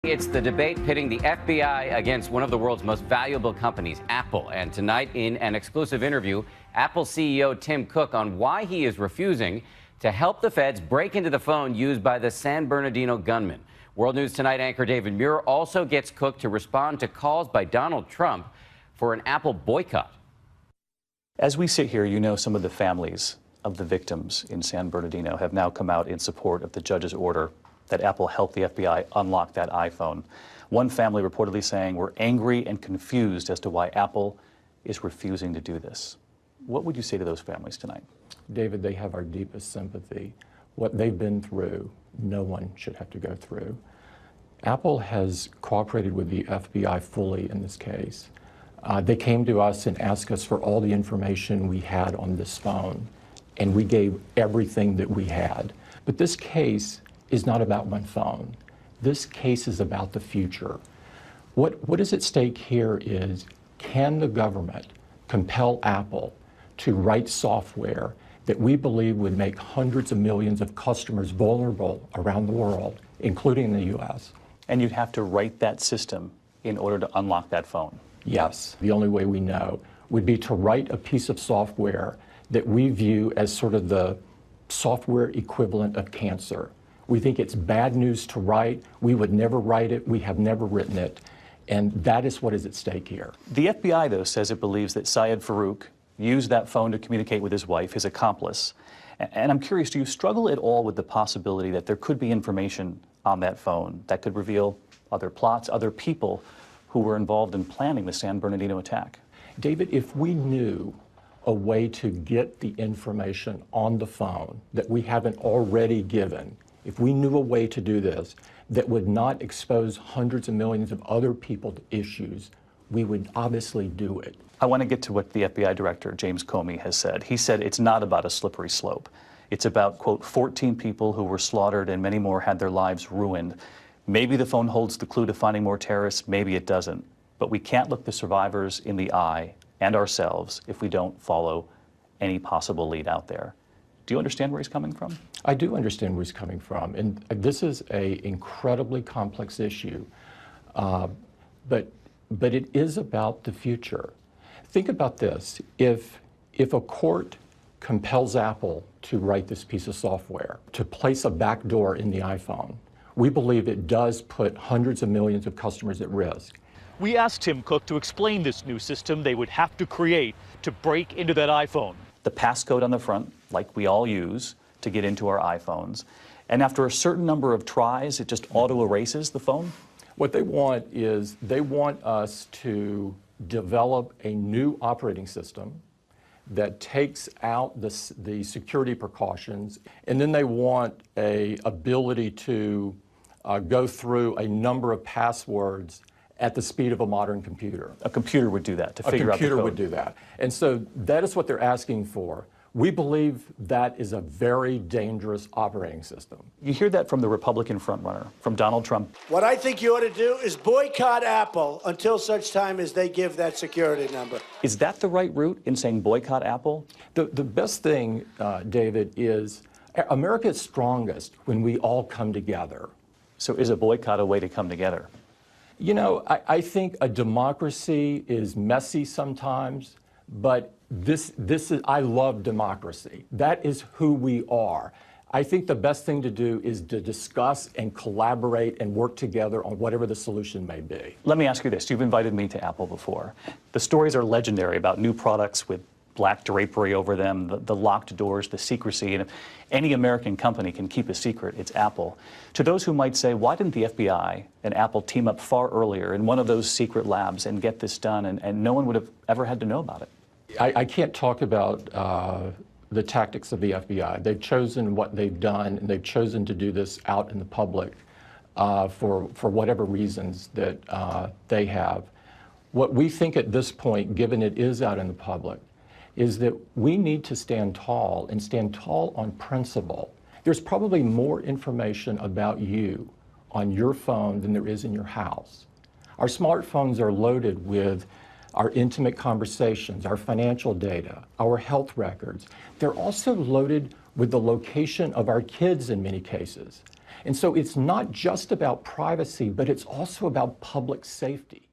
It's the debate pitting the F.B.I. against one of the world's most valuable companies, Apple. And tonight, in an exclusive interview, Apple CEO Tim Cook on why he is refusing to help the feds break into the phone used by the San Bernardino gunman. World News Tonight anchor David Muir also gets Cook to respond to calls by Donald Trump for an Apple boycott. As we sit here, you know some of the families of the victims in San Bernardino have now come out in support of the judge's order that Apple helped the FBI unlock that iPhone. One family reportedly saying, "We're angry and confused as to why Apple is refusing to do this." What would you say to those families tonight? David, they have our deepest sympathy. What they've been through, no one should have to go through. Apple has cooperated with the FBI fully in this case. They came to us and asked us for all the information we had on this phone, and we gave everything that we had. But this case is not about one phone. This case is about the future. What is at stake here is, can the government compel Apple to write software that we believe would make hundreds of millions of customers vulnerable around the world, including in the U.S.? And you'd have to write that system in order to unlock that phone? Yes. The only way we know would be to write a piece of software that we view as sort of the software equivalent of cancer. We think it's bad news to write. We would never write it. We have never written it. And that is what is at stake here. The FBI, though, says it believes that Syed Farouk used that phone to communicate with his wife, his accomplice. And I'm curious, do you struggle at all with the possibility that there could be information on that phone that could reveal other plots, other people who were involved in planning the San Bernardino attack? David, if we knew a way to get the information on the phone that we haven't already given, if we knew a way to do this that would not expose hundreds of millions of other people to issues, we would obviously do it. I want to get to what the FBI director, James Comey, has said. He said it's not about a slippery slope. It's about, quote, 14 people who were slaughtered and many more had their lives ruined. Maybe the phone holds the clue to finding more terrorists, maybe it doesn't. But we can't look the survivors in the eye and ourselves if we don't follow any possible lead out there. Do you understand where he's coming from? I do understand where he's coming from, and this is an incredibly complex issue, but it is about the future. Think about this. If a court compels Apple to write this piece of software, to place a backdoor in the iPhone, we believe it does put hundreds of millions of customers at risk. We asked Tim Cook to explain this new system they would have to create to break into that iPhone. The passcode on the front, like we all use to get into our iPhones, and after a certain number of tries, it just auto-erases the phone? What they want is they want us to develop a new operating system that takes out the security precautions, and then they want an ability to go through a number of passwords at the speed of a modern computer. A computer would do that, to figure out the code. A computer would do that. And so that is what they're asking for. We believe that is a very dangerous operating system. You hear that from the Republican frontrunner, from Donald Trump. What I think you ought to do is boycott Apple until such time as they give that security number. Is that the right route in saying boycott Apple? The best thing, David, is America is strongest when we all come together. So is a boycott a way to come together? You know, I think a democracy is messy sometimes, but this is, I love democracy. That is who we are. I think the best thing to do is to discuss and collaborate and work together on whatever the solution may be. Let me ask you this. You've invited me to Apple before. The stories are legendary about new products with black drapery over them, the locked doors, the secrecy. And if any American company can keep a secret, it's Apple. To those who might say, why didn't the FBI and Apple team up far earlier in one of those secret labs and get this done, and no one would have ever had to know about it? I can't talk about the tactics of the FBI. They've chosen what they've done, and they've chosen to do this out in the public for whatever reasons that they have. What we think at this point, given it is out in the public, is that we need to stand tall and stand tall on principle. There's probably more information about you on your phone than there is in your house. Our smartphones are loaded with our intimate conversations, our financial data, our health records. They're also loaded with the location of our kids in many cases. And so it's not just about privacy, but it's also about public safety.